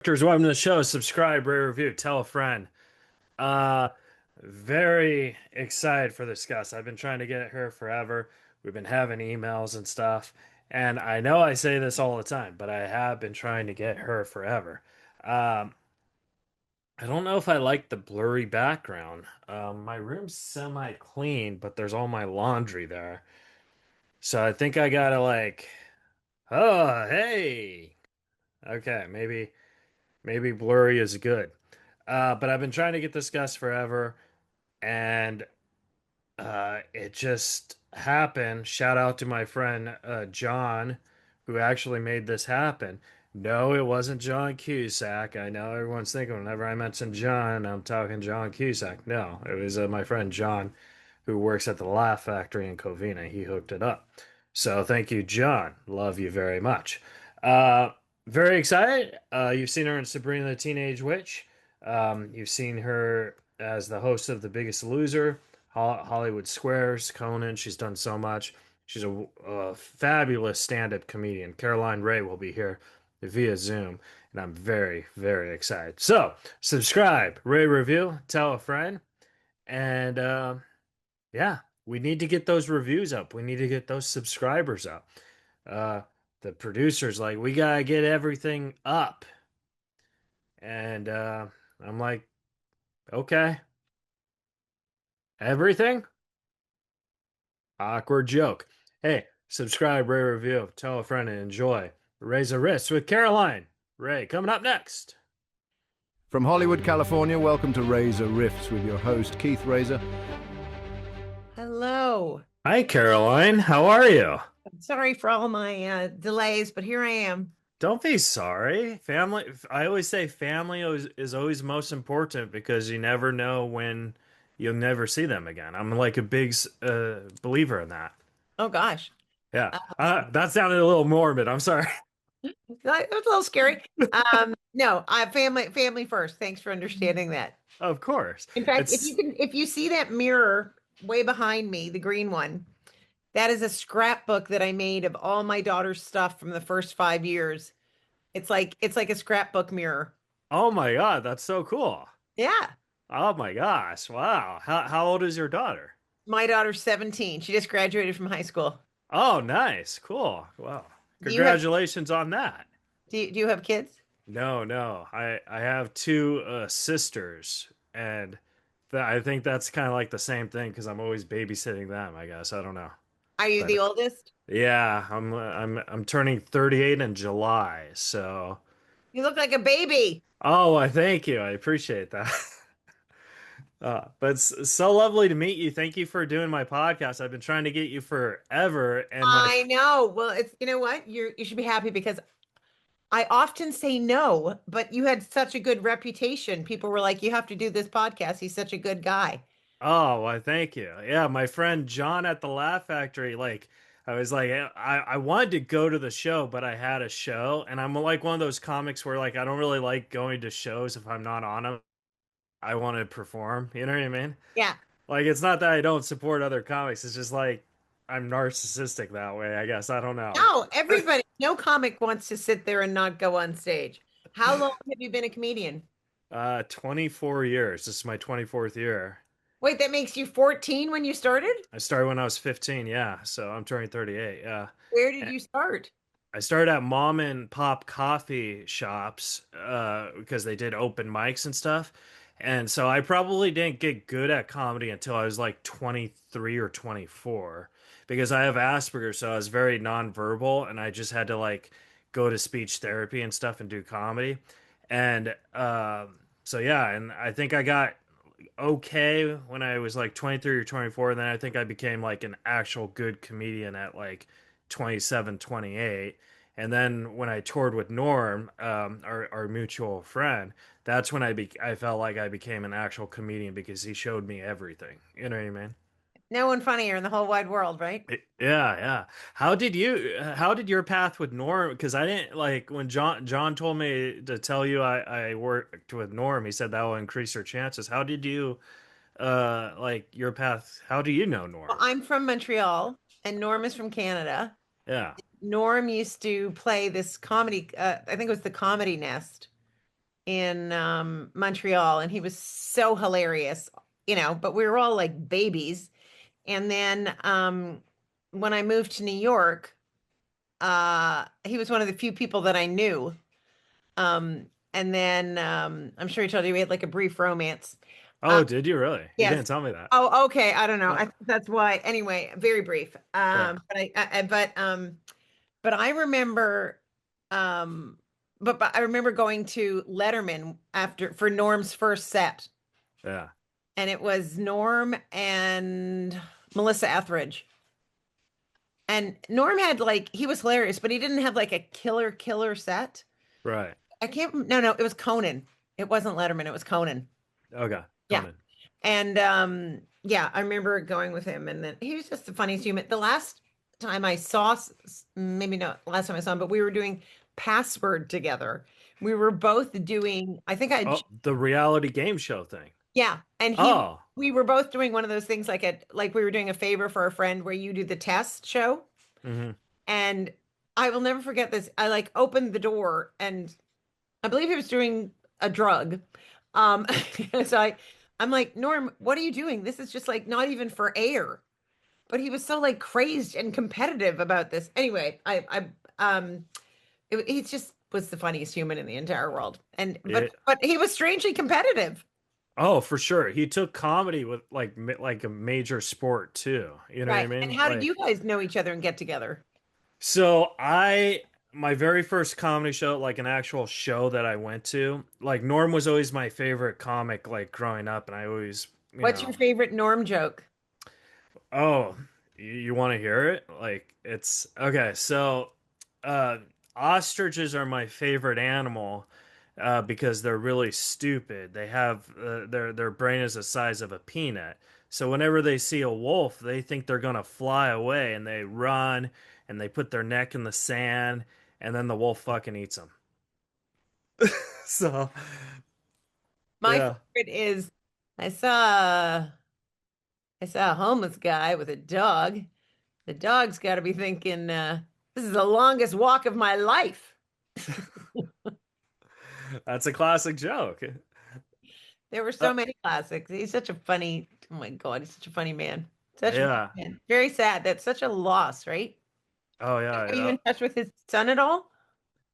Characters, welcome to the show. Subscribe, rate, review, tell a friend. Uh, very excited for this guest. I've been trying to get her forever. We've been having emails and stuff, and I know I say this all the time, but I have been trying to get her forever. Um, I don't know if I like the blurry background. My room's semi-clean, but there's all my laundry there, so I think I gotta oh, hey, okay, maybe blurry is good. But I've been trying to get this guest forever, and it just happened. Shout out to my friend John, who actually made this happen. No, it wasn't John Cusack. I know everyone's thinking whenever I mention John, I'm talking John Cusack. No, it was my friend John, who works at the Laugh Factory in Covina. He hooked it up. So thank you, John. Love you very much. Uh, Very excited. You've seen her in Sabrina the Teenage Witch. You've seen her as the host of The Biggest Loser, Hollywood Squares, Conan. She's done so much. She's a fabulous stand-up comedian. Caroline Rhea will be here via Zoom, and I'm very, very excited. So subscribe, rate, review, tell a friend, and yeah, we need to get those reviews up. We need to get those subscribers up. Uh, the producer's like, we gotta get everything up, and I'm like, okay, everything. Awkward joke. Hey, subscribe, rate, review, tell a friend, and enjoy. Reza Rifts with Caroline. Ray, coming up next. From Hollywood, California, welcome to Reza Rifts with your host, Keith Reza. Hello. Hi, Caroline. How are you? Sorry for all my delays, but here I am. Don't be sorry. Family, I always say family is always most important because you never know when you'll never see them again. I'm like a big believer in that. Oh gosh, Yeah. uh, That sounded a little morbid. I'm sorry. that was a little scary. No, I family first. Thanks for understanding that. Of course. In fact, It's if you see that mirror way behind me, the green one, that is a scrapbook that I made of all my daughter's stuff from the first 5 years. It's like a scrapbook mirror. Oh my God, that's so cool. Yeah. Oh my gosh. Wow. How old is your daughter? My daughter's 17. She just graduated from high school. Oh, nice. Cool. Wow. Do you have Congratulations on that. do you have kids? No, no. I have two sisters, and I think that's kind of like the same thing because I'm always babysitting them, I guess. I don't know. Are you But the oldest? yeah, I'm turning 38 in July, so You look like a baby. oh, I thank you. I appreciate that. But it's so lovely to meet you. Thank you for doing my podcast. I've been trying to get you forever, and I know. Well, it's you know what? You should be happy because I often say no, but you had such a good reputation. People were like, "You have to do this podcast. He's such a good guy." oh, well, thank you. Yeah, my friend John at the Laugh Factory, I was like, I wanted to go to the show, but I had a show, and I'm like one of those comics where like I don't really like going to shows if I'm not on them. I want to perform. You know what I mean? Yeah. Like it's not that I don't support other comics. It's just like I'm narcissistic that way, I guess. I don't know. No, everybody, no comic wants to sit there and not go on stage. How long have you been a comedian? 24 years. This is my 24th year. Wait, that makes you 14 when you started? I started when I was 15, yeah. So I'm turning 38, yeah. Where did you start? I started at mom and pop coffee shops because they did open mics and stuff. And so I probably didn't get good at comedy until I was like 23 or 24 because I have Asperger, so I was very nonverbal and I just had to like go to speech therapy and stuff and do comedy. And so yeah, and I think I got okay when I was like 23 or 24. And then I think I became like an actual good comedian at like 27, 28. And then when I toured with Norm, our mutual friend, that's when I felt like I became an actual comedian because he showed me everything. You know what I mean? No one funnier in the whole wide world, right? Yeah, yeah. How did your path with Norm? Because I didn't like when John told me to tell you I worked with Norm. He said that will increase your chances. How did you like your path? How do you know Well, Norm? I'm from Montreal and Norm is from Canada. Yeah. Norm used to play this comedy, I think it was the Comedy Nest. in Montreal, and he was so hilarious, but we were all like babies. And then when I moved to New York, he was one of the few people that I knew. And then I'm sure he told you we had like a brief romance. Oh, did you really? You Yes. didn't tell me that. Oh, okay. I don't know. I Uh, think that's why. Anyway, very brief. yeah. But I remember, um, but I remember going to Letterman for Norm's first set, Yeah. and it was Norm and Melissa Etheridge. And Norm had he was hilarious, but he didn't have like a killer set. Right. I can't. No, no, it was Conan. It wasn't Letterman. It was Conan. Okay. Yeah. Conan. And yeah, I remember going with him, and then he was just the funniest human. The last time I saw, maybe not last time I saw him, but we were doing Password together. We were both doing, I think Oh, the reality game show thing. yeah, and Oh. we were both doing one of those things like we were doing a favor for a friend where you do the test show. Hmm. And I will never forget this. I opened the door, and I believe he was doing a drug. Um, so I'm like, Norm, what are you doing? This is just not even for air. But he was so crazed and competitive about this. Anyway, he just was the funniest human in the entire world. And but he was strangely competitive. Oh, for sure. He took comedy with like a major sport too. You know what I Right. And mean? how did you guys know each other and get together? So my very first comedy show, like an actual show that I went to, like Norm was always my favorite comic, like growing up, and I always, What's your favorite Norm joke? oh, you want to hear it? Like it's okay. So, uh, ostriches are my favorite animal, because they're really stupid. They have their brain is the size of a peanut. So whenever they see a wolf, they think they're gonna fly away, and they run and they put their neck in the sand, and then the wolf fucking eats them. So, My yeah. favorite is I saw I saw a homeless guy with a dog. The dog's got to be thinking, this is the longest walk of my life. That's a classic joke. There were so many classics. He's such a funny, oh my God, he's such a funny man. Such a funny Yeah. man. Very sad. That's such a loss, right? Oh Are you yeah. in touch with his son at all?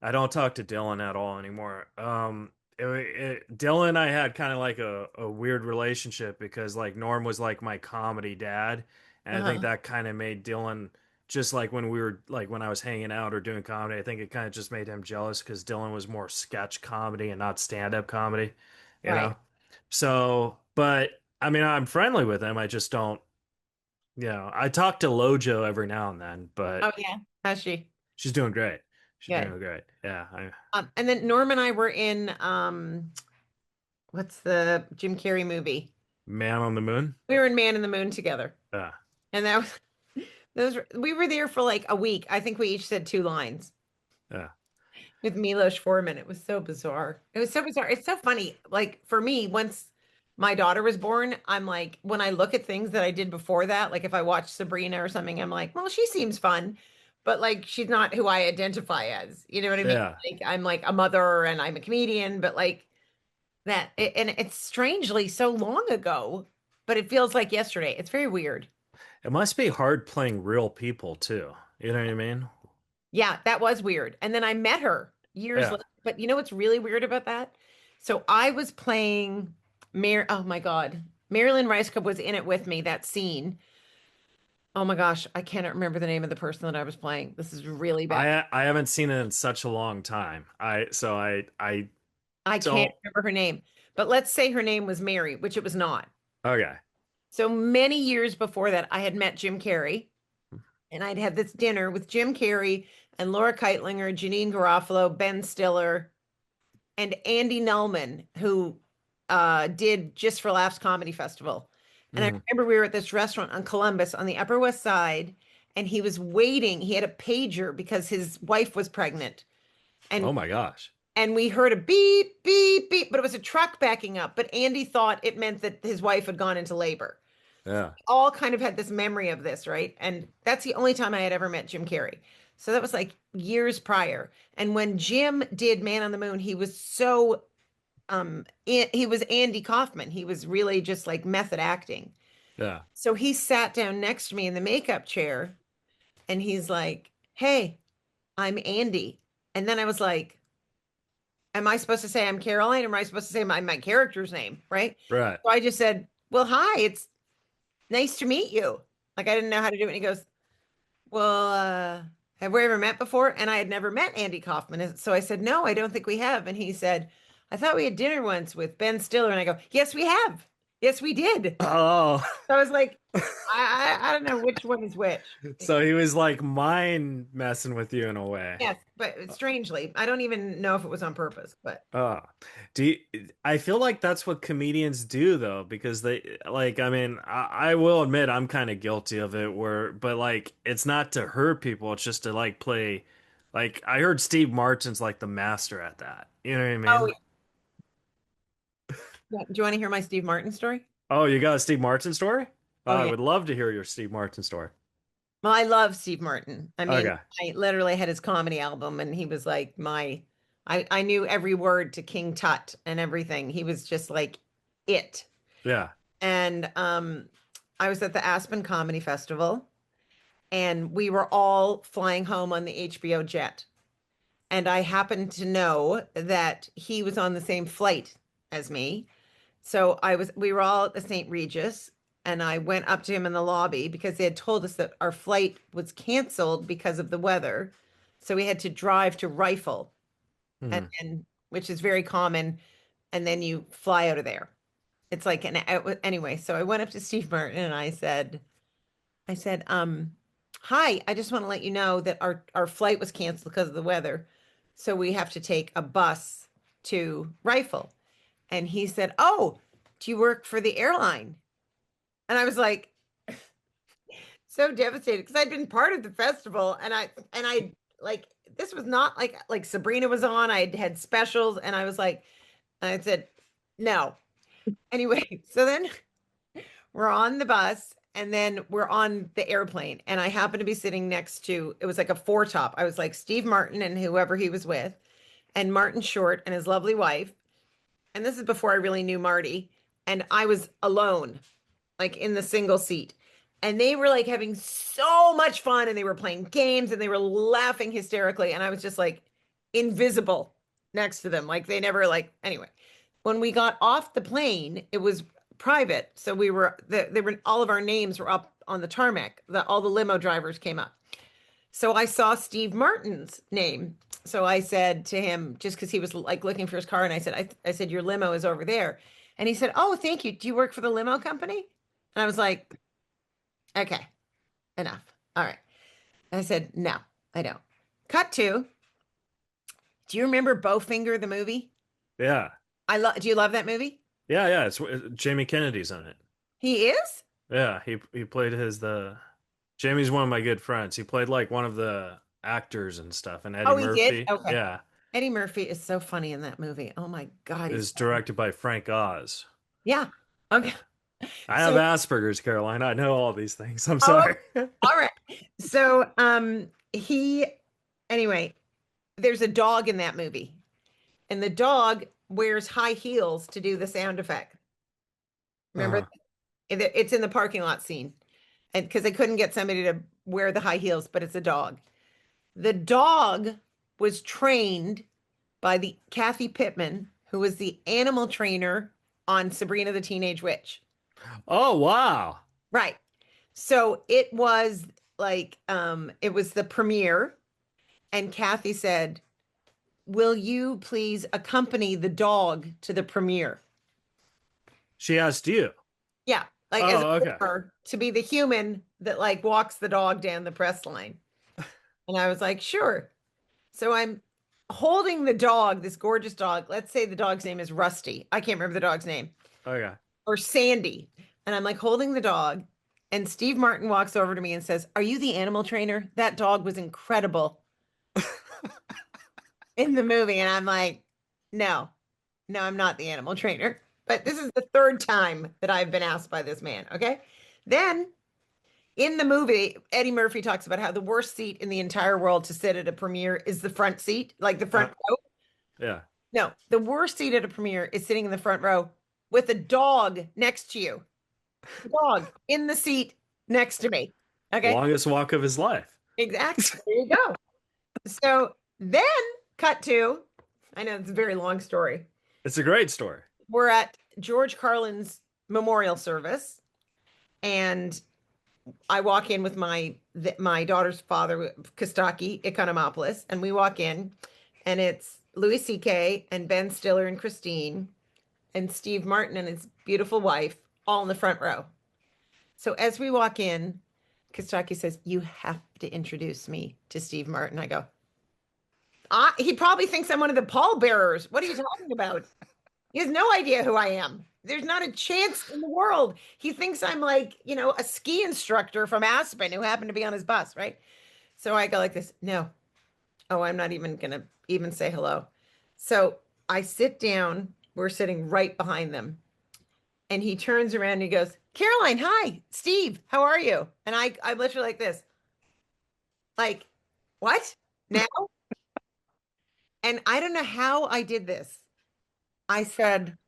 I don't talk to Dylan at all anymore. Dylan and I had kind of like a weird relationship because like Norm was like my comedy dad, and I think Uh-huh. that kind of made Dylan just like when we were like when I was hanging out or doing comedy. I think it kind of just made him jealous because Dylan was more sketch comedy and not stand-up comedy, you Right. know. So, but I mean, I'm friendly with him. I just don't, I talk to Lojo every now and then, but Oh yeah. How's she? she's doing great. She's Good. doing great. Yeah. And then Norm and I were in what's the Jim Carrey movie? Man on the Moon. We were in Man in the Moon together. Yeah. And that was we were there for like a week. I think we each said two lines Yeah. with Milos Forman. It was so bizarre. It was so bizarre. It's so funny. Like for me, once my daughter was born, I'm like, when I look at things that I did before that, like if I watch Sabrina or something, I'm like, well, she seems fun, but like she's not who I identify as. You know what I mean? Yeah. Like I'm like a mother and I'm a comedian, but like and it's strangely so long ago, but it feels like yesterday. It's very weird. It must be hard playing real people too. You know what I mean? Yeah, that was weird. And then I met her years Yeah. later. But you know what's really weird about that? So I was playing oh my God. Marilyn Rice Cup was in it with me, that scene. Oh my gosh, I cannot remember the name of the person that I was playing. This is really bad. I haven't seen it in such a long time. I I can't don't. remember her name. But let's say her name was Mary, which it was not. Okay. So many years before that, I had met Jim Carrey, and I'd had this dinner with Jim Carrey and Laura Keitlinger, Janine Garofalo, Ben Stiller, and Andy Nelman, who did Just for Laughs Comedy Festival. And I Mhm. remember we were at this restaurant on Columbus on the Upper West Side, and he was waiting. He had a pager because his wife was pregnant. Oh And my gosh. and we heard a beep, beep, beep, but it was a truck backing up. But Andy thought it meant that his wife had gone into labor. Yeah. All kind of had this memory of this, right? And that's the only time I had ever met Jim Carrey. So that was like years prior. And when Jim did Man on the Moon, he was so he was Andy Kaufman. He was really just like method acting. Yeah. So he sat down next to me in the makeup chair and he's like, "Hey, I'm Andy." And then I was like, am I supposed to say I'm Caroline, or am I supposed to say my character's name? Right. Right. So I just said, "Well, hi, it's nice to meet you." Like I didn't know how to do it. And he goes, "Well, have we ever met before?" And I had never met Andy Kaufman. So I said, "No, I don't think we have." And he said, "I thought we had dinner once with Ben Stiller." And I go, "Yes, we have. Yes, we did." Oh, So I was like, I don't know which one is which. so he was like mind messing with you in a way. Yes, but strangely, I don't even know if it was on purpose, but Oh, do you, I feel like that's what comedians do though, because they like, I mean, I will admit I'm kind of guilty of it but like, it's not to hurt people. It's just to like play, like, I heard Steve Martin's like the master at that. You know what I oh, mean? yeah. Do you want to hear my Steve Martin story? Oh, you got a Steve Martin story? Oh, I yeah. would love to hear your Steve Martin story. Well, I love Steve Martin. I mean, Okay. I literally had his comedy album and he was like I knew every word to King Tut and everything. He was just like it. Yeah. And I was at the Aspen Comedy Festival and we were all flying home on the HBO jet. And I happened to know that he was on the same flight as me. So we were all at the St. Regis, and I went up to him in the lobby because they had told us that our flight was canceled because of the weather. So we had to drive to Rifle, Mhm. and which is very common, and then you fly out of there. It's like anyway. So I went up to Steve Martin and I said, hi, I just want to let you know that our flight was canceled because of the weather. So we have to take a bus to Rifle. And he said, "Oh, do you work for the airline?" And I was like, so devastated because I'd been part of the festival and I like this was not like Sabrina was on. I had specials and I was like, and I said, no. Anyway, so then we're on the bus and then we're on the airplane. And I happened to be sitting next to, it was like a four top. I was like Steve Martin and whoever he was with, and Martin Short and his lovely wife. And this is before I really knew Marty. And I was alone, like in the single seat. And they were like having so much fun and they were playing games and they were laughing hysterically. And I was just like invisible next to them. Like they never like, anyway. When we got off the plane, it was private. So they were, all of our names were up on the tarmac. All the limo drivers came up. So I saw Steve Martin's name. So I said to him, just because he was like looking for his car, and I said, your limo is over there. And he said, "Oh, thank you. Do you work for the limo company?" And I was like, okay, enough. All right. I said, "No, I don't." Cut to, do you remember Bowfinger, the movie? Yeah. Do you love that movie? Yeah, yeah. It's Jamie Kennedy's in it. He is? Yeah, he played the Jamie's one of my good friends. He played like one of the actors and stuff, and Eddie Oh, he did? Murphy. Okay. Yeah, Eddie Murphy is so funny in that movie. Oh my God, he's is funny. directed by Frank Oz. Yeah. Okay. I have So, Asperger's, Caroline. I know all these things. I'm oh, sorry. all right. So, anyway, there's a dog in that movie, and the dog wears high heels to do the sound effect. Remember, Uh, it's in the parking lot scene, and because they couldn't get somebody to wear the high heels, but it's a dog. The dog was trained by the Kathy Pittman, who was the animal trainer on Sabrina the Teenage Witch. oh wow. Right. So it was like it was the premiere and Kathy said, "Will you please accompany the dog to the premiere?" She asked you. Yeah, like as Oh, a okay. favor to be the human that like walks the dog down the press line. And I was like, "Sure." So I'm holding the dog, this gorgeous dog. Let's say the dog's name is Rusty. I can't remember the dog's name. Okay. Or Sandy. And I'm like holding the dog. And Steve Martin walks over to me and says, "Are you the animal trainer? That dog was incredible in the movie." And I'm like, no, no, I'm not the animal trainer. But this is the third time that I've been asked by this man. Okay. Then in the movie, Eddie Murphy talks about how the worst seat in the entire world to sit at a premiere is the front seat, like the Uh, front row. yeah. No, the worst seat at a premiere is sitting in the front row with a dog next to you. The dog in the seat next to me. Okay. Longest walk of his life. Exactly. There you go. So then cut to, I know it's a very long story. It's a great story. We're at George Carlin's memorial service, and I walk in with my daughter's father, Kostaki Economopoulos, and we walk in, and it's Louis C.K. and Ben Stiller and Christine and Steve Martin and his beautiful wife all in the front row. So as we walk in, Kostaki says, "You have to introduce me to Steve Martin." I go, he probably thinks I'm one of the pallbearers. What are you talking about? He has no idea who I am. There's not a chance in the world. He thinks I'm like, a ski instructor from Aspen who happened to be on his bus, right? So I go like this, no. Oh, I'm not even gonna even say hello. So I sit down, we're sitting right behind them. And he turns around and he goes, "Caroline, hi, Steve, how are you?" And I'm literally like this, like, what? Now? And I don't know how I did this. I said,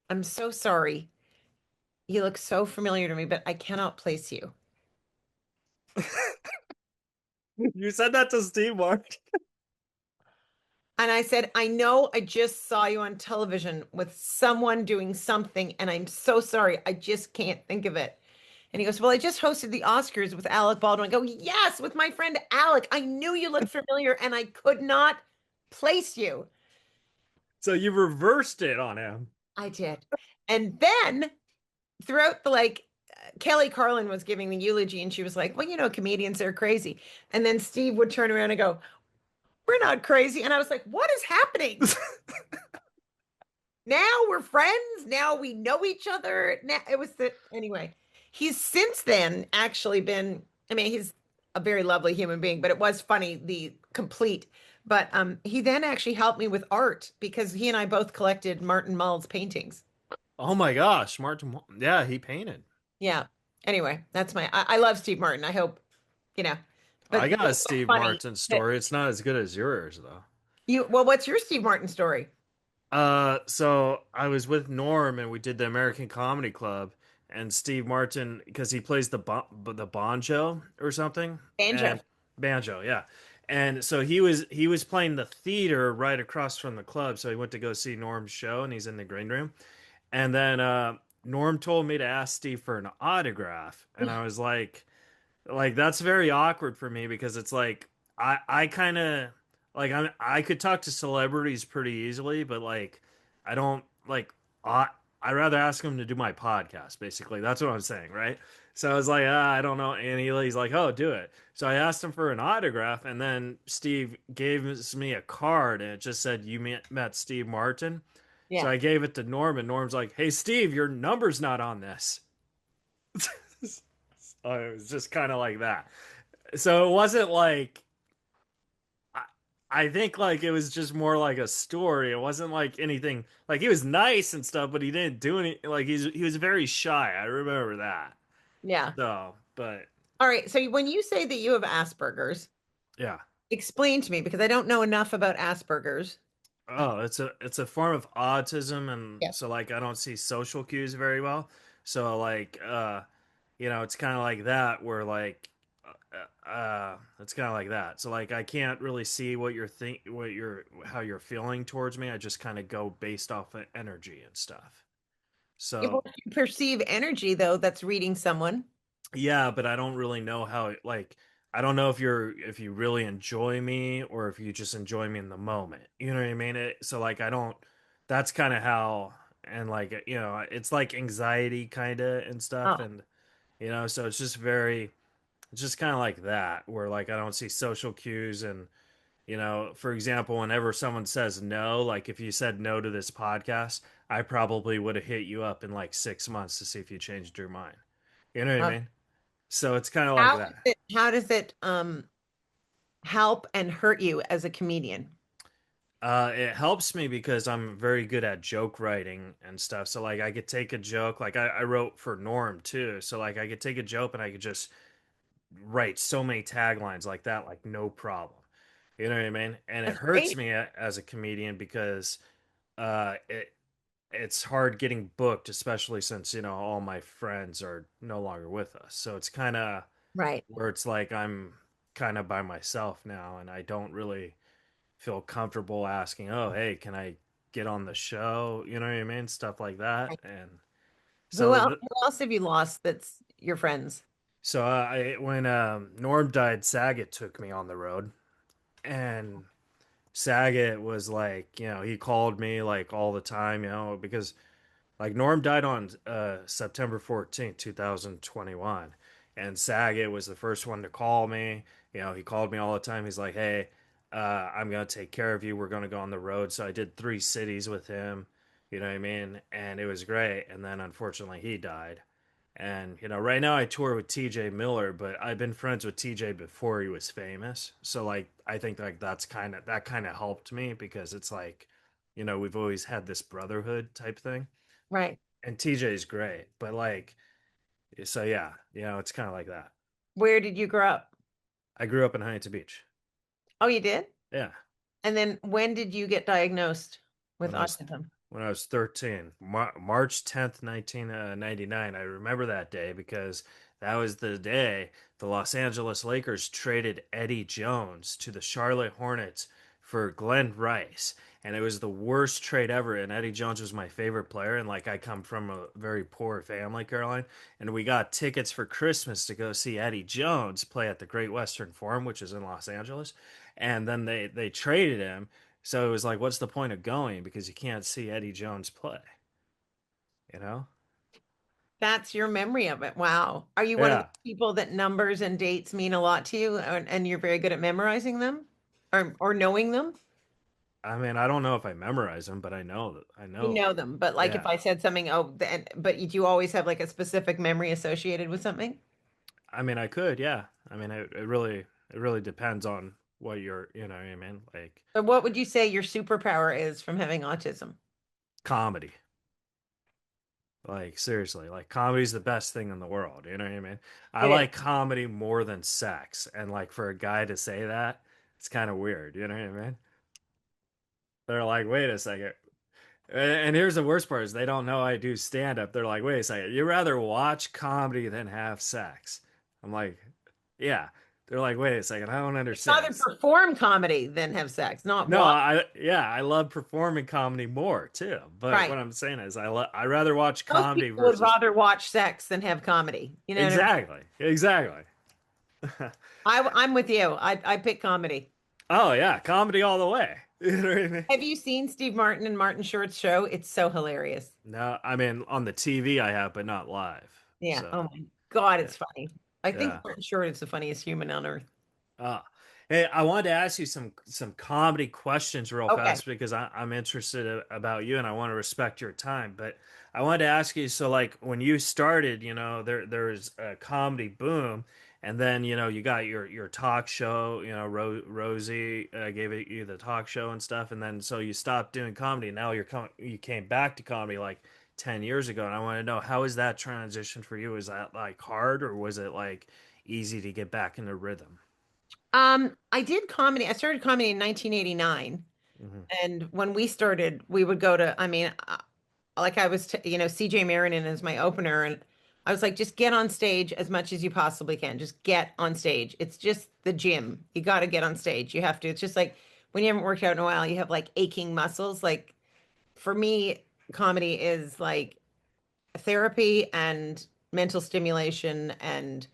"I'm so sorry. You look so familiar to me, but I cannot place you." You said that to Steve Martin. And I said, "I know I just saw you on television with someone doing something, and I'm so sorry. I just can't think of it." And he goes, "Well, I just hosted the Oscars with Alec Baldwin." I go, "Yes, with my friend Alec. I knew you looked familiar, and I could not place you." So you reversed it on him. I did. And then throughout the Kelly Carlin was giving the eulogy, and she was like, "Well, comedians are crazy." And then Steve would turn around and go, "We're not crazy." And I was like, "What is happening?" Now we're friends. Now we know each other. Now anyway. He's since then actually been, I mean, he's a very lovely human being, but it was funny, the complete. But he then actually helped me with art because he and I both collected Martin Mull's paintings. Oh my gosh, Martin. Yeah, he painted. Yeah. Anyway, I love Steve Martin. I hope, you know, I but got a it's so Steve funny Martin that story. It's not as good as yours though. well, what's your Steve Martin story? So I was with Norm and we did the American Comedy Club and Steve Martin because he plays the banjo or something Banjo. and banjo, yeah. And so he was playing the theater right across from the club. So he went to go see Norm's show and he's in the green room. And then Norm told me to ask Steve for an autograph, and I was like that's very awkward for me because it's like I kind of I could talk to celebrities pretty easily, but like I don't like I rather ask them to do my podcast. Basically, that's what I'm saying, right? So I was like, I don't know, and he's like, oh, do it. So I asked him for an autograph, and then Steve gave me a card, and it just said you met Steve Martin. So Yeah. I gave it to Norm, and Norm's like, hey, Steve, your number's not on this. It was just kind of like that. So it wasn't like I, I think like it was just more like a story. It wasn't like anything like he was nice and stuff, but he didn't do any like he was very shy. I remember that. Yeah. So, but All right. So when you say that you have Asperger's, yeah. explain to me because I don't know enough about Asperger's. Oh, it's a form of autism and Yeah. so like I don't see social cues very well. So like it's kind of like that where like it's kind of like that. So like I can't really see how you're feeling towards me. I just kind of go based off of energy and stuff. Well, So if you perceive energy though, that's reading someone. yeah, but I don't really know how like I don't know if you really enjoy me or if you just enjoy me in the moment. You know what I mean? So like I don't that's kind of how and like it's like anxiety kind of and stuff Oh, and so it's just kind of like that where like I don't see social cues and for example, whenever someone says no, like if you said no to this podcast, I probably would have hit you up in like 6 months to see if you changed your mind. You know what I okay. mean? So it's kind of like that. How does it help and hurt you as a comedian? It helps me because I'm very good at joke writing and stuff. So like I could take a joke, like I wrote for Norm too. So like I could take a joke and I could just write so many taglines like that, like no problem. You know what I mean? And it That's hurts great. me as a comedian because it's hard getting booked, especially since, all my friends are no longer with us. So it's kind of Right. where it's like I'm kind of by myself now, and I don't really feel comfortable asking, "Oh, hey, can I get on the show?" You know what I mean? Stuff like that. Right. And Who so else, who else have you lost that's your friends? when Norm died, Saget took me on the road, and Saget was like, he called me like all the time, because like Norm died on September 14th, 2021. And Saget was the first one to call me. He called me all the time. He's like, hey, I'm going to take care of you. We're going to go on the road. So I did 3 cities with him. You know what I mean? And it was great. And then unfortunately, he died. And, right now I tour with TJ Miller, but I've been friends with TJ before he was famous. So, like, I think like that kind of helped me because it's like, we've always had this brotherhood type thing, Right. and TJ's great, but like, so yeah, it's kind of like that. Where did you grow up? I grew up in Huntington Beach. Oh, you did? Yeah, And then when did you get diagnosed with when I was autism? when I was 13, March 10th, 1999. I remember that day because that was the day the Los Angeles Lakers traded Eddie Jones to the Charlotte Hornets for Glenn Rice. And it was the worst trade ever. And Eddie Jones was my favorite player. And like, I come from a very poor family, Caroline. And we got tickets for Christmas to go see Eddie Jones play at the Great Western Forum, which is in Los Angeles. And then they traded him, so it was like, what's the point of going? Because you can't see Eddie Jones play, you know? That's your memory of it. Wow. Are you one of the Yeah. people that numbers and dates mean a lot to you and you're very good at memorizing them or knowing them? I mean, I don't know if I memorize them, but I know that I You know. know them, but like if Yeah. I said something, oh, then, but you do always have like a specific memory associated with something? I mean, I could, yeah. I mean, it really depends on what you're, you know what I mean? Like So what would you say your superpower is from having autism? comedy. Like seriously, like comedy's the best thing in the world, you know what I mean? I It is. like comedy more than sex, and like for a guy to say that, it's kind of weird, you know what I mean? They're like, "Wait a second. And here's the worst part is they don't know I do stand up. They're like, wait a second, you rather watch comedy than have sex? I'm like, yeah. They're like, wait a second, I don't understand. Rather perform comedy than have sex, not No, watch. I love performing comedy more too. But Right. what I'm saying is I rather watch Most comedy people would versus rather watch sex than have comedy. You know what I mean? exactly. I'm with you. I pick comedy. Oh yeah, comedy all the way. You know what I mean? Have you seen Steve Martin and Martin Short's show? It's so hilarious. No, I mean on the TV I have, but not live. Yeah. So Oh my God, yeah, it's funny. I think yeah. Martin Short is the funniest human on earth. Uh, hey, I wanted to ask you some comedy questions real Okay. fast because I'm interested about you and I want to respect your time. But I wanted to ask you, so like when you started, there's a comedy boom, and then you got your talk show, Rosie gave you the talk show and stuff, and then so you stopped doing comedy. Now you came back to comedy like 10 years ago, and I want to know, how is that transition for you? Was that like hard, or was it like easy to get back into rhythm? I did comedy. I started comedy in 1989. Hmm. And when we started, we would go to, I mean, like I was, CJ Marinan is my opener. And I was like, just get on stage as much as you possibly can. Just get on stage. It's just the gym. You got to get on stage. You have to. It's just like when you haven't worked out in a while, you have like aching muscles. Like for me, comedy is like therapy and mental stimulation. And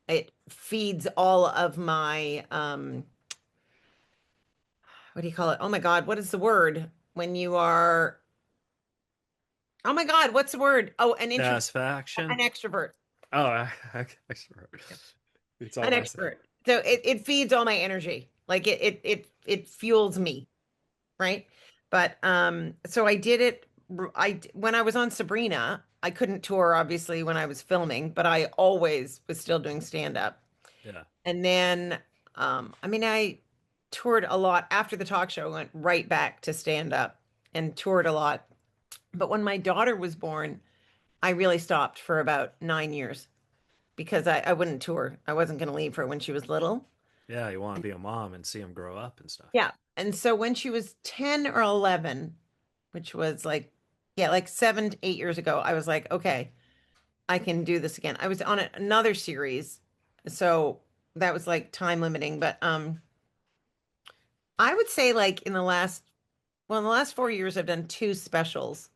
it feeds all of my, what do you call it? Oh my God, what is the word when you are, oh my God, what's the word? Oh, an Satisfaction. extrovert, Oh, it's all an my side. extrovert. So it feeds all my energy. Like it fuels me, right? But so I did it. When I was on Sabrina, I couldn't tour obviously when I was filming, but I always was still doing stand up. Yeah, And then, I mean, I toured a lot after the talk show, went right back to stand up and toured a lot. But when my daughter was born, I really stopped for about 9 years because I wouldn't tour. I wasn't going to leave her when she was little. Yeah, you want to be a mom and see them grow up and stuff. Yeah. And so when she was 10 or 11, which was like, yeah, like 7 to 8 years ago, I was like, okay, I can do this again. I was on another series. So that was like time limiting, but I would say like in the last 4 years I've done two specials.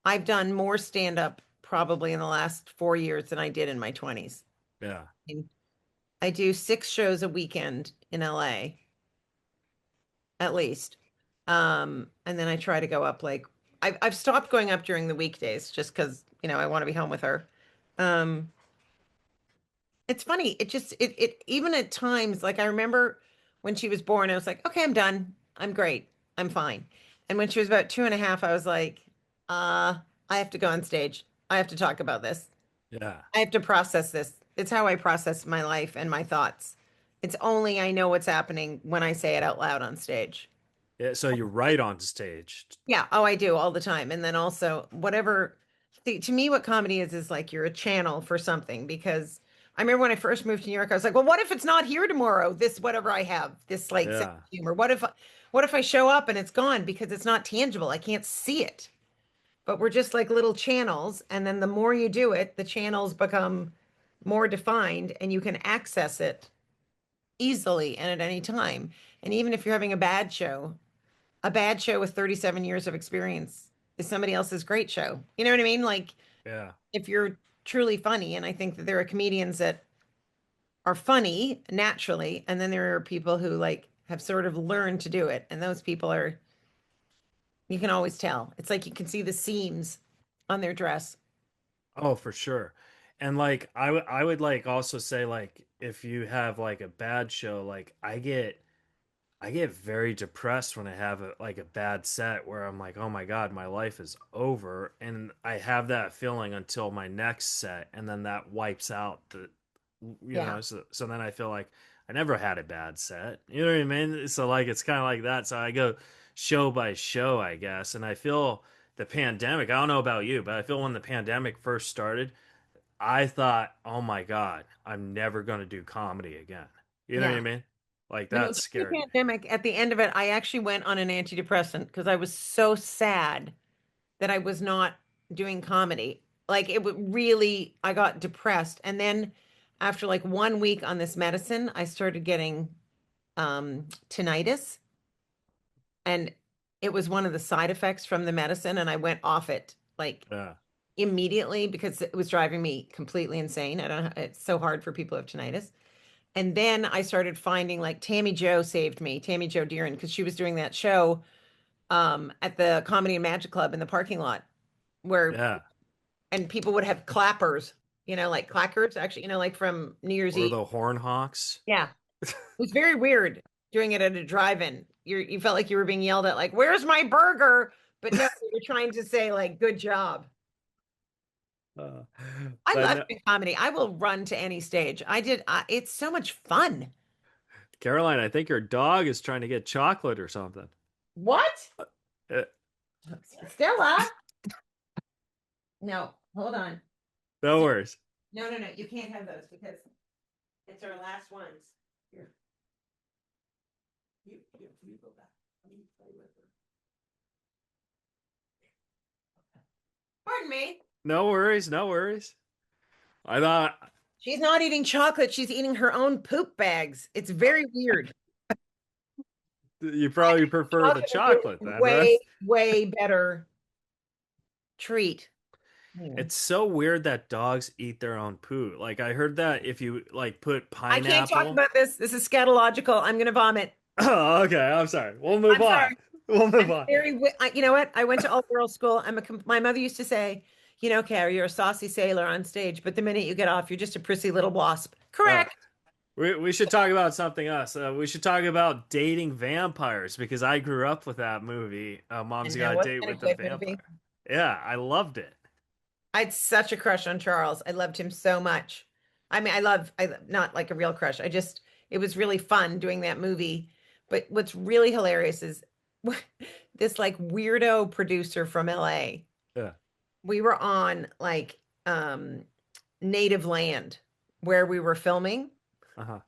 I've done more stand up probably in the last 4 years than I did in my 20s. Yeah. And I do 6 shows a weekend in LA at least. And then I try to go up like I've stopped going up during the weekdays just because, I want to be home with her. Um, it's funny. It even at times, like I remember when she was born, I was like, okay, I'm done. I'm great. I'm fine. And when she was about 2.5, I was like, I have to go on stage. I have to talk about this. Yeah. I have to process this. It's how I process my life and my thoughts. It's only I know what's happening when I say it out loud on stage. Yeah. So you write on stage. Yeah. Oh, I do all the time. And then also, to me, what comedy is like you're a channel for something because I remember when I first moved to New York, I was like, well, what if it's not here tomorrow? This, whatever I have, this like sense Yeah. of humor. What if I show up and it's gone because it's not tangible? I can't see it. But we're just like little channels. And then the more you do it, the channels become more defined and you can access it easily and at any time. And even if you're having a bad show with 37 years of experience is somebody else's great show. You know what I mean? Like Yeah. if you're truly funny, and I think that there are comedians that are funny naturally, and then there are people who like have sort of learned to do it. And those people are, you can always tell. It's like you can see the seams on their dress. Oh, for sure. And like I would like also say like if you have like a bad show, like I get very depressed when I have like a bad set where I'm like, oh my God, my life is over. And I have that feeling until my next set. And then that wipes out Yeah. so then I feel like I never had a bad set. You know what I mean? So like, it's kind of like that. So I go show by show, I guess. And I feel the pandemic, I don't know about you, but I feel when the pandemic first started, I thought, oh my God, I'm never going to do comedy again. You know what Yeah. I mean? Like No, that the scared me. pandemic, at the end of it, I actually went on an antidepressant because I was so sad that I was not doing comedy. Like it would really, I got depressed. And then after like 1 week on this medicine, I started getting tinnitus. And it was one of the side effects from the medicine. And I went off it like Yeah. immediately because it was driving me completely insane. I don't know, it's so hard for people who have tinnitus. And then I started finding like Tammy Joe saved me, Tammy Joe Deeren, because she was doing that show at the Comedy and Magic Club in the parking lot where Yeah. and people would have clappers, like clackers, actually, like from New Year's Or Eve. the Horn Hawks. Yeah. It was very weird doing it at a drive-in. You felt like you were being yelled at, like, "Where's my burger?" But no, you're trying to say, like, "Good job." Uh, I but love no, doing comedy. I will run to any stage. It's so much fun. Caroline, I think your dog is trying to get chocolate or something. What? Uh, Stella? No, hold on. no worries. No, no, no. You can't have those because it's our last ones. Here. You go back. Let me play with her. Pardon me. No worries. No worries. I thought She's not eating chocolate. She's eating her own poop bags. It's very weird. you probably prefer the Chocolate would be chocolate a then, right? way, way better treat. Anyway. It's so weird that dogs eat their own poo. Like I heard that if you like put I can't talk pineapple. about this. This is scatological. I'm going to vomit. Oh, okay. I'm sorry. We'll move I'm on. sorry. We'll move I'm on. you know what? I went to all girls school. My mother used to say, Carrie, you're a saucy sailor on stage, but the minute you get off, you're just a prissy little wasp. Uh, Correct. we should talk about something else. We should talk about dating vampires because I grew up with that movie. Mom's And Got now a what's Date that a with the good movie? Vampire. Yeah, I loved it. I had such a crush on Charles. I loved him so much. I mean, not like a real crush. It was really fun doing that movie. But what's really hilarious is this like weirdo producer from LA. Yeah. We were on like native land where we were filming. Uh huh.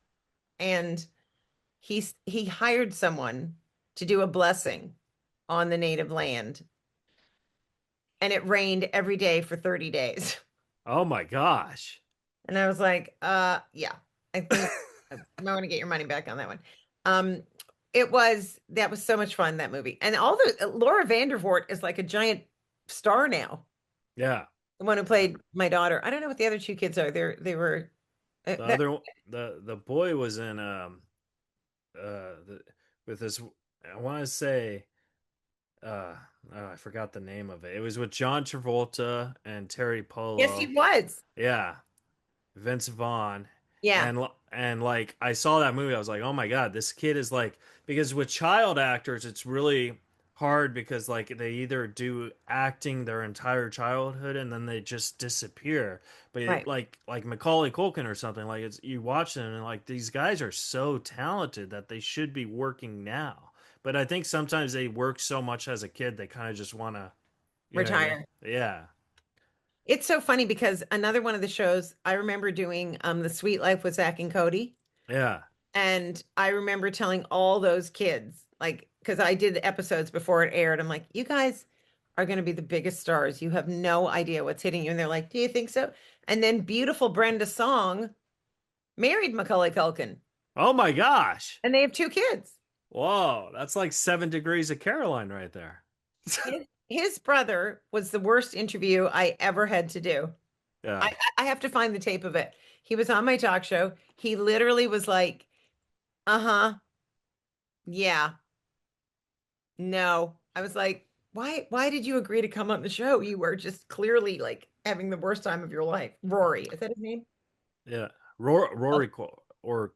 and he hired someone to do a blessing on the native land, and it rained every day for 30 days. Oh my gosh. And I was like, yeah, I think I might want to get your money back on that one. Um, that was so much fun, that movie. And all the Laura Vandervoort is like a giant star now. Yeah. The one who played my daughter. I don't know what the other two kids are. They were The that other the boy was in the, with this, I want to say uh I forgot the name of it. It was with John Travolta and Terry yes, he Polo. was. Yeah. Vince Vaughn. Yeah, And like I saw that movie, I was like, "Oh my God, this kid is like," because with child actors it's really hard because like they either do acting their entire childhood and then they just disappear. But right. like Macaulay Culkin or something, like it's you watch them and like these guys are so talented that they should be working now. But I think sometimes they work so much as a kid they kind of just want to, you know what I mean? Retire. Yeah. It's so funny because another one of the shows I remember doing The Sweet Life with Zach and Cody. Yeah. And I remember telling all those kids, like, because I did the episodes before it aired, I'm like, you guys are going to be the biggest stars. You have no idea what's hitting you. And they're like, do you think so? And then beautiful Brenda Song married Macaulay Culkin, Oh my gosh. and they have two kids. Whoa, that's like 7 degrees of Caroline right there. His brother was the worst interview I ever had to do. Yeah. I have to find the tape of it. He was on my talk show. He literally was like, uh-huh, yeah, no. I was like, why did you agree to come on the show? You were just clearly like having the worst time of your life. Rory, is that his name? Yeah. Oh, Or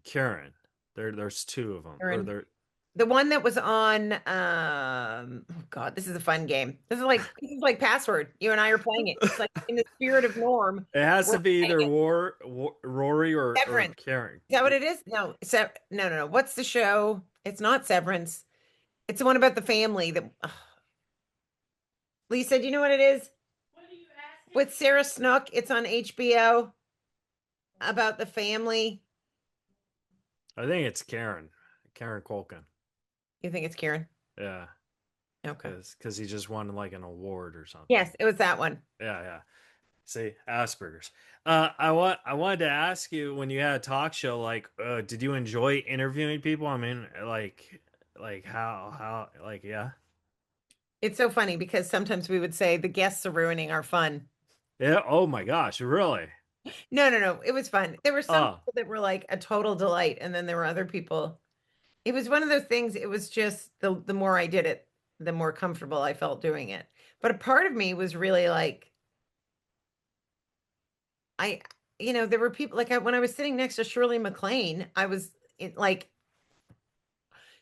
Karen. There's two of them. Or Aaron. there The one that was on oh God, this is a fun game. This is like password. You and I are playing it. It's like in the spirit of Norm, it has we're to be playing either it. Rory or Severance. Karen. Is that what it is? No, no. What's the show? It's not Severance. It's the one about the family that Lisa, do you know what it is? With Sarah Snook. It's on HBO about the family. I think it's Karen. Karen Culkin. You think it's Karen? Yeah. Okay. Because he just won like an award or something. Yes, it was that one. Yeah, yeah. See, Asperger's. I wanted to ask you when you had a talk show, like, did you enjoy interviewing people? I mean, like like, yeah, It's so funny because sometimes we would say the guests are ruining our fun. yeah. Oh my gosh, really? No. It was fun. There were some Oh, people that were like a total delight, and then there were other people. It was one of those things. It was just the more I did it, the more comfortable I felt doing it. But a part of me was really like, I, there were people like when I was sitting next to Shirley MacLaine, I was like,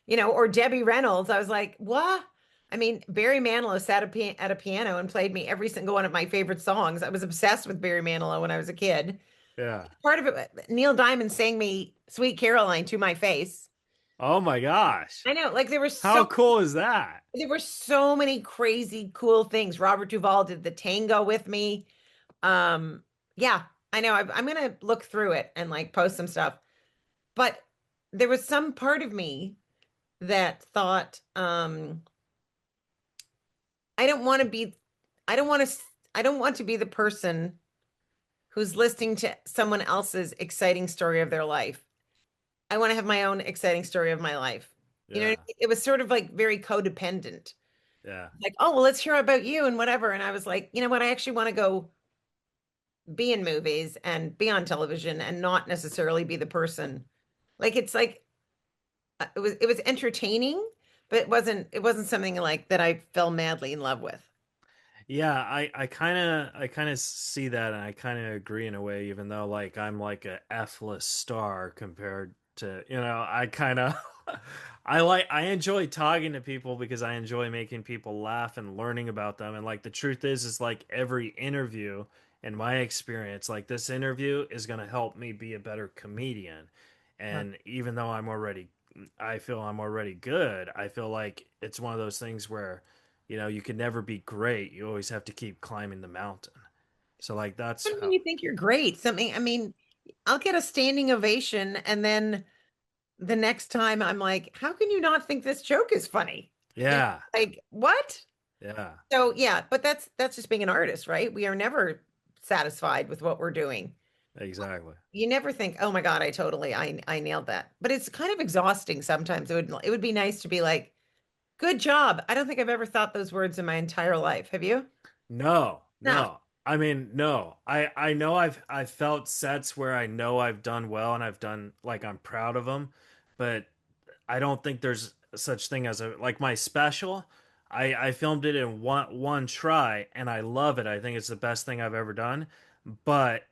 or Debbie Reynolds. I was like, what? I mean, Barry Manilow sat at a piano and played me every single one of my favorite songs. I was obsessed with Barry Manilow when I was a kid. yeah. Part of it, Neil Diamond sang me "Sweet Caroline" to my face. Oh my gosh. I know, like How cool is that? there were so many crazy cool things. Robert Duvall did the tango with me. Um, yeah, I know. I'm gonna look through it and like post some stuff. But there was some part of me that thought, I don't want to be, I don't want to, I don't want to be the person who's listening to someone else's exciting story of their life. I want to have my own exciting story of my life. Yeah, It was sort of like very codependent. yeah. Like, oh, well, let's hear about you and whatever. And I was like, you know what? I actually want to go be in movies and be on television and not necessarily be the person. Like it's like it was entertaining, but it wasn't something like that I fell madly in love with. Yeah, I kind of see that and I kind of agree in a way, even though like I'm like a F-list star compared to, I kind of I enjoy talking to people because I enjoy making people laugh and learning about them. And like the truth is like every interview in my experience, like this interview is going to help me be a better comedian. Huh. And even though I feel I'm already good, I feel like it's one of those things where you can never be great. You always have to keep climbing the mountain. So like that's When how, you think you're great, something, I mean, I'll get a standing ovation and then the next time I'm like, how can you not think this joke is funny? Yeah. Like, what? Yeah. So yeah, but that's just being an artist, right? We are never satisfied with what we're doing. Exactly. You never think, oh my God, I nailed that. But it's kind of exhausting sometimes. It would be nice to be like, good job. I don't think I've ever thought those words in my entire life. Have you? No, No. no. I mean, no. I know I've felt sets where I know I've done well and I've done like I'm proud of them, but I don't think there's such thing as a like my special. I filmed it in one try and I love it. I think it's the best thing I've ever done. But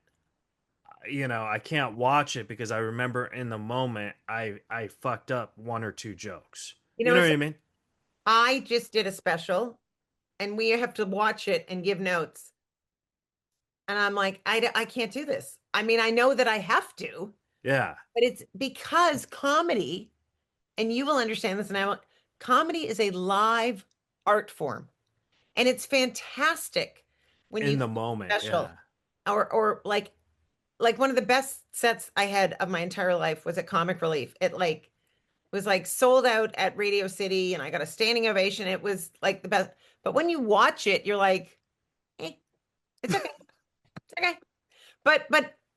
I can't watch it because I remember in the moment I fucked up one or two jokes. You You know, know it's what I mean? I just did a special and we have to watch it and give notes. And I'm like, I can't do this. I mean, I know that I have to, Yeah. but it's because comedy, and you will understand this now, comedy is a live art form. And it's fantastic when you In the film a moment, special yeah. or like one of the best sets I had of my entire life was at Comic Relief. It like was like sold out at Radio City and I got a standing ovation. It was like the best. But when you watch it, you're like, hey, it's okay. It's okay. But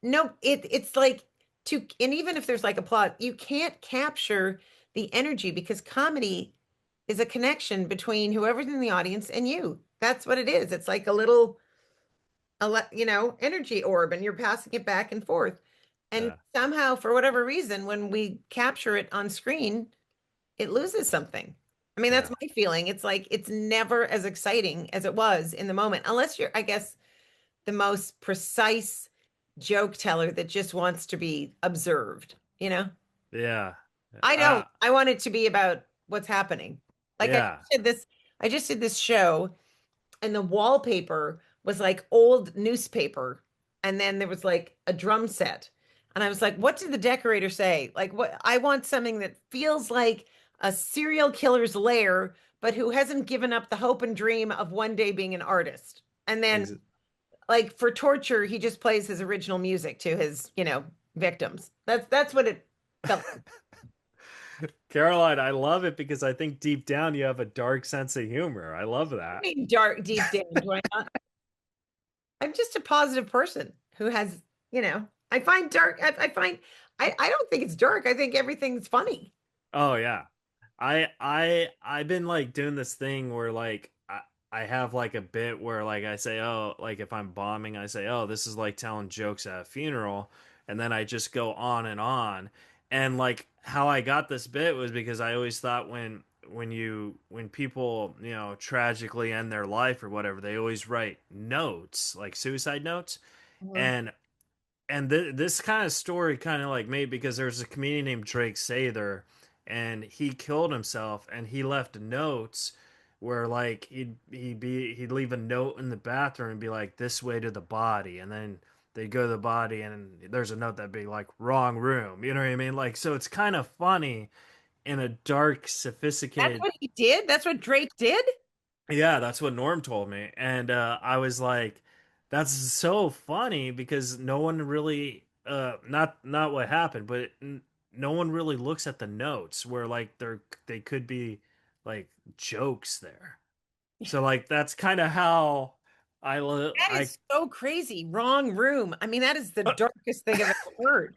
no, it's like and even if there's like applause, you can't capture the energy because comedy is a connection between whoever's in the audience and you. That's what it is. It's like a little energy orb and you're passing it back and forth. And Yeah. somehow, for whatever reason, when we capture it on screen, it loses something. I mean, that's Yeah. my feeling. It's like it's never as exciting as it was in the moment, unless you're, I guess, the most precise joke teller that just wants to be observed, you know? Yeah. I Uh, don't. I want it to be about what's happening. Like yeah. I just did this show and the wallpaper was like old newspaper and then there was like a drum set and I was like, what did the decorator say? Like, what I want something that feels like a serial killer's lair but who hasn't given up the hope and dream of one day being an artist. And then Ex like for torture he just plays his original music to his victims. That's what it felt like. Caroline, I love it because I think deep down you have a dark sense of humor. I love I that. mean, dark deep down, do I not? I'm just a positive person who has, I find dark. I find I don't think it's dark. I think everything's funny. Oh yeah. I've been like doing this thing where like I have like a bit where like I say, oh, like if I'm bombing, I say, oh, this is like telling jokes at a funeral, and then I just go on and on. And like how I got this bit was because I always thought when people, tragically end their life or whatever, they always write notes, like suicide notes. Mhm. And this kind of story kind of like made because there's a comedian named Drake Sather, and he killed himself, and he left notes where like he'd leave a note in the bathroom and be like this way to the body, and then they go to the body and there's a note that'd be like wrong room. You know what I mean? Like so it's kind of funny in a dark, That's sophisticated. what he did. That's what Drake did. Yeah, that's what Norm told me. And I was like, that's so funny because no one really not what happened, but no one really looks at the notes where like they could be like jokes there. So like that's kind of how That I is so crazy. Wrong room. I mean, that is the darkest thing I've ever heard.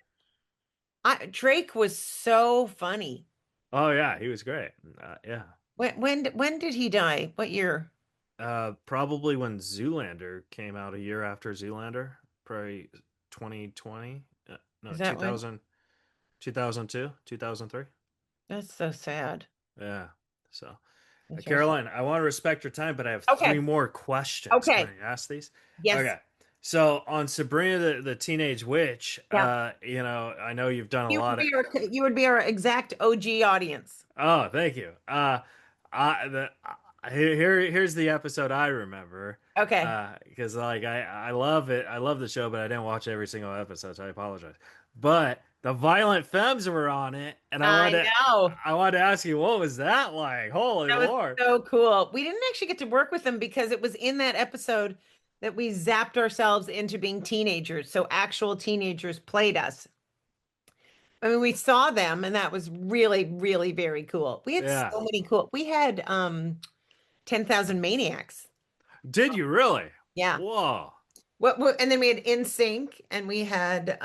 Drake was so funny. oh yeah, he was great. Yeah. When did he die? What year? Probably when Zoolander came out a year after Zoolander, probably 2020. No, Is that when? 2002, 2003. That's so sad. Yeah. So, That's so sad. Caroline, I want to respect your time, but I have three Okay. more questions. Can Okay. I ask these? Yes. Okay. So, on Sabrina the Teenage Witch, Yeah. I know you've done a lot of. You would be our exact OG audience. Oh, thank you. Here's the episode I remember. Okay. Because like I love it. I love the show, but I didn't watch every single episode, so I apologize. But the Violent Femmes were on it, and I know. I wanted to ask you what was that like? Holy That was Lord. so cool. We didn't actually get to work with them because it was in that episode that we zapped ourselves into being teenagers. So actual teenagers played us. I mean, we saw them and that was really, really very cool. We had Yeah. so many cool. We had 10,000 Maniacs. Did you really? Yeah. Whoa. What and then we had In Sync and we had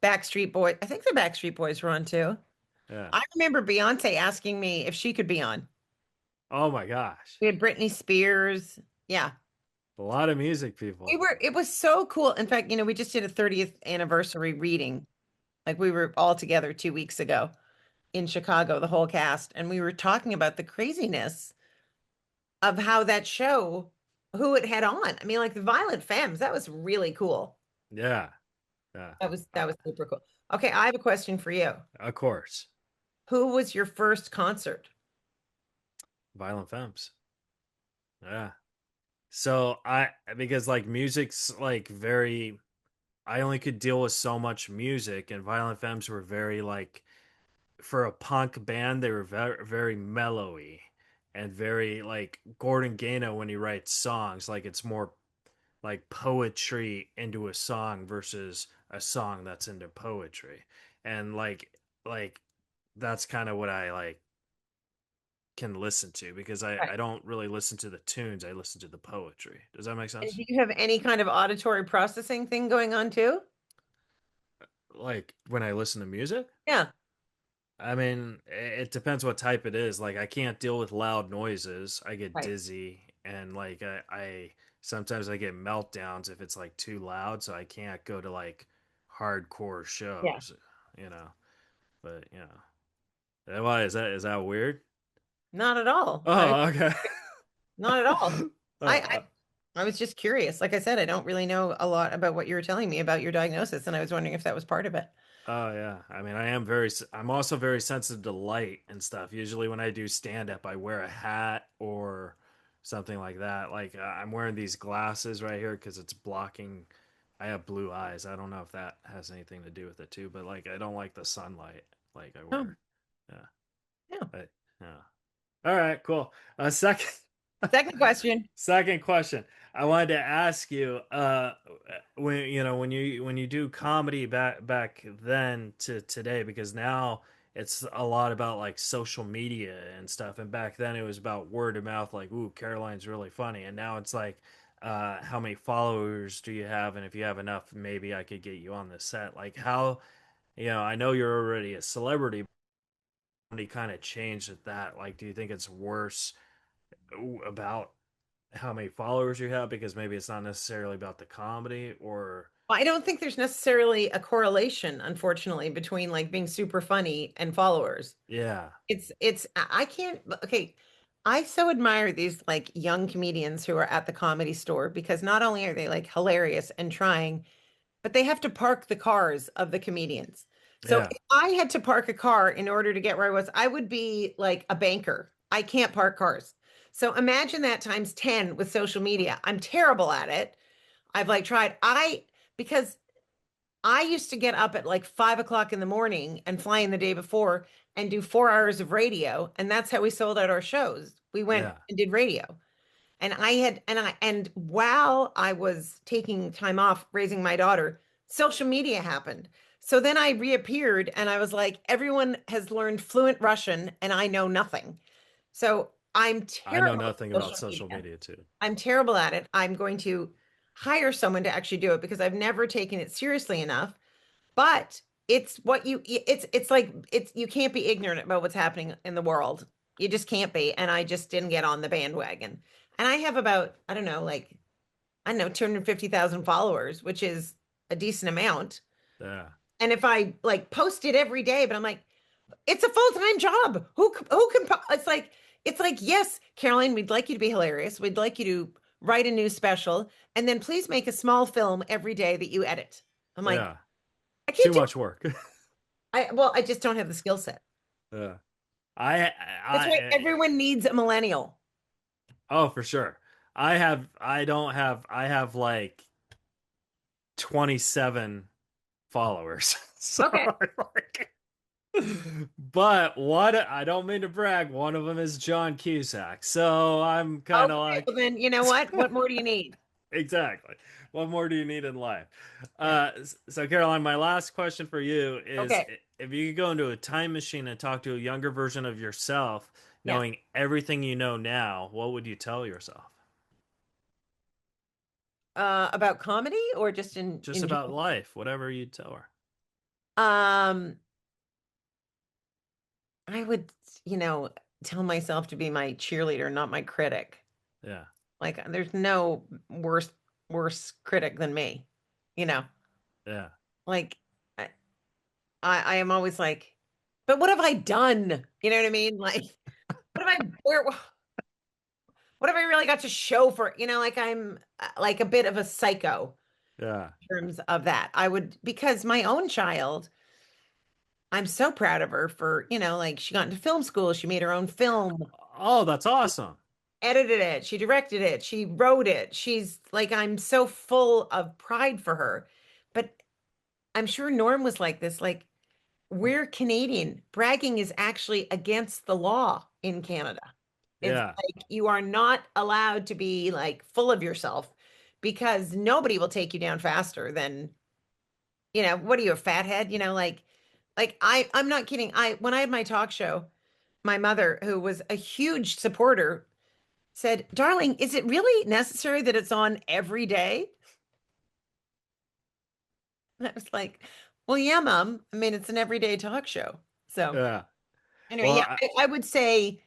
Backstreet Boys. I think the Backstreet Boys were on too. Yeah. I remember Beyonce asking me if she could be on. Oh my gosh. We had Britney Spears. Yeah. A lot of music We people. were, it was so cool. In fact, we just did a 30th anniversary reading. Like we were all together 2 weeks ago in Chicago, the whole cast, and we were talking about the craziness of how that show, who it had on. I mean, like the Violent Femmes, that was really cool. Yeah. Yeah. That was super cool. Okay, I have a question for you. Of course. Who was your first concert? Violent Femmes. Yeah. So because like music's like very, I only could deal with so much music, and Violent Femmes were very like, for a punk band, they were very, very mellowy and very like Gordon Gano when he writes songs, like it's more like poetry into a song versus a song that's into poetry. And like that's kind of what I like can listen to, because Right. I don't really listen to the tunes, I listen to the poetry. Does that make And sense? do you have any kind of auditory processing thing going on too? Like when I listen to music, Yeah. I mean, it depends what type it is. Like I can't deal with loud noises. I get Right. dizzy, and like I sometimes I get meltdowns if it's like too loud, so I can't go to like hardcore Yeah. shows, you know. But why is that weird? Not at all. Oh, okay. Not at all. Oh, I was just curious. Like I said, I don't really know a lot about what you were telling me about your diagnosis, and I was wondering if that was part of it. oh yeah. I mean, I'm also very sensitive to light and stuff. Usually when I do stand up, I wear a hat or something like that. Like I'm wearing these glasses right here because it's blocking. I have blue eyes. I don't know if that has anything to do with it too, but like I don't like the sunlight like I Oh, wear. Yeah. yeah. But yeah. All right, cool. Second Second question. Second question. I wanted to ask you, when when you do comedy back then to today, because now it's a lot about like social media and stuff, and back then it was about word of mouth, like, ooh, Caroline's really funny, and now it's like, how many followers do you have, and if you have enough, maybe I could get you on the set. Like how, I know you're already a celebrity, but he kind of changed at that. Like, do you think it's worse about how many followers you have, because maybe it's not necessarily about the comedy, or I don't think there's necessarily a correlation, unfortunately, between like being super funny and followers. yeah, I can't, okay. I so admire these like young comedians who are at the Comedy Store because not only are they like hilarious and trying, but they have to park the cars of the comedians. So yeah, if I had to park a car in order to get where I was, I would be like a banker. I can't park cars. So imagine that times 10 with social media. I'm terrible at it. I've like tried. Because I used to get up at like 5 o'clock in the morning and fly in the day before and do 4 hours of radio. And that's how we sold out our shows. We went yeah, and did radio. And while I was taking time off raising my daughter, social media happened. So then I reappeared and I was like, everyone has learned fluent Russian and I know nothing. So I'm I know terrible nothing at about social social media. media too. I'm terrible at it. I'm going to hire someone to actually do it because I've never taken it seriously enough. But it's like it's you can't be ignorant about what's happening in the world. You just can't be. And I just didn't get on the bandwagon. And I have about, I don't know, 250,000 followers, which is a decent amount. Yeah, And if I like post it every day, but I'm like, it's a full-time job. It's like, yes, Caroline, we'd like you to be hilarious. We'd like you to write a new special, and then please make a small film every day that you edit. I'm like, yeah, I too can't do it. much work. I just don't have the skill set. Yeah, I That's why I everyone needs a millennial. oh, for sure. I have like 27 followers. So Okay. like, but what, I don't mean to brag, one of them is John Cusack, so I'm kind of Okay. Well, like then you know what? What more do you need? Exactly. What more do you need in life? So Caroline, my last question for you is Okay. if you could go into a time machine and talk to a younger version of yourself, Yeah. knowing everything you know now, what would you tell yourself? About comedy or just Just in about general? life, whatever you'd tell her. Um, I would, tell myself to be my cheerleader, not my critic. Yeah. Like there's no worse critic than me, you know. Yeah. Like I, I am always like, but what have I done? You know what I mean? Like, what have I what have I really got to show for, like I'm like a bit of a psycho Yeah. in terms of that. I would because my own child, I'm so proud of her for, like she got into film school, she made her own film, Oh, that's awesome. edited it, she directed it, she wrote it. She's like, I'm so full of pride for her. But I'm sure Norm was like this, like, we're Canadian. Bragging is actually against the law in Canada. It's Yeah. like you are not allowed to be like full of yourself because nobody will take you down faster than, what are you, a fathead? Like I'm not kidding. When I had my talk show, my mother, who was a huge supporter, said, "Darling, is it really necessary that it's on every day?" And I was like, "Well, yeah, Mom. I mean, it's an everyday talk show." So Yeah. anyway, Well, yeah, I would say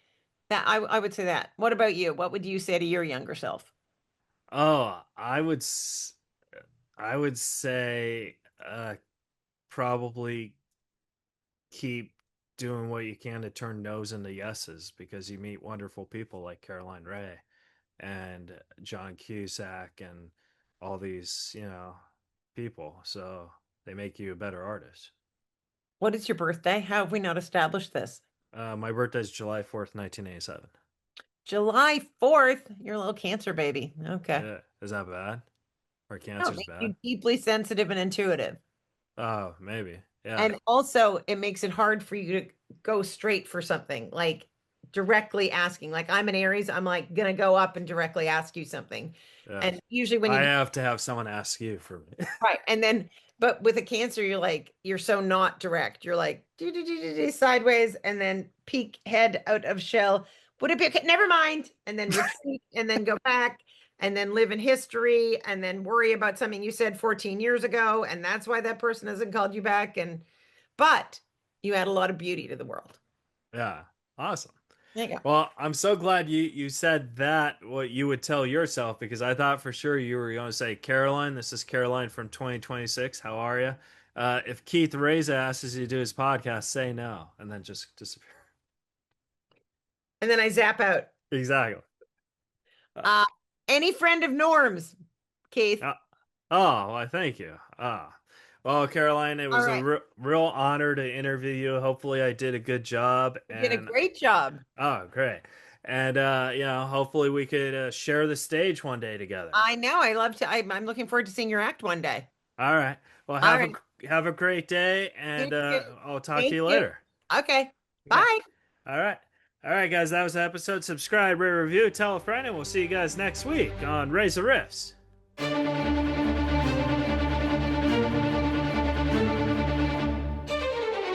that I would say that. What about you? What would you say to your younger self? oh, I would say probably keep doing what you can to turn no's into yeses because you meet wonderful people like Caroline Rhea and John Cusack and all these, people. So they make you a better artist. What is your birthday? How have we not established this? My birthday is July 4th, 1987. July 4th. You're a little cancer baby. Okay. Yeah. Is that bad? Or No, it cancer's makes bad? you deeply sensitive and intuitive. Oh, maybe. Yeah. And also, it makes it hard for you to go straight for something, like directly asking. Like I'm an Aries, I'm like gonna go up and directly ask you something. Yeah. And usually when I you have to have someone ask you for me. right, and then but with a Cancer, you're like you're so not direct. You're like sideways, and then peek head out of shell. Would it be okay? Never mind, and then retreat, and then go back, and then live in history, and then worry about something you said 14 years ago, and that's why that person hasn't called you back. And but you add a lot of beauty to the world. Yeah. Awesome. There you go. Well, I'm so glad you said that what you would tell yourself because I thought for sure you were going to say Caroline. This is Caroline from 2026. How are you? If Keith Reza asks you to do his podcast, say no and then just disappear. And then I zap out. Exactly. Uh, Uh, any friend of Norm's, Keith. uh, oh, well, thank you. Well, Caroline, it All was a right. real honor to interview you. Hopefully, I did a good job. You did a And great job. oh, great. And hopefully we could share the stage one day together. I know. I love to. I'm looking forward to seeing your act one day. All right. Well, All right. have a great day, You and too. I'll talk to Thank you you. later. Okay. Okay. Bye. All right. All right, guys. That was the episode. Subscribe, rate, review, tell a friend, and we'll see you guys next week on Reza Rifts.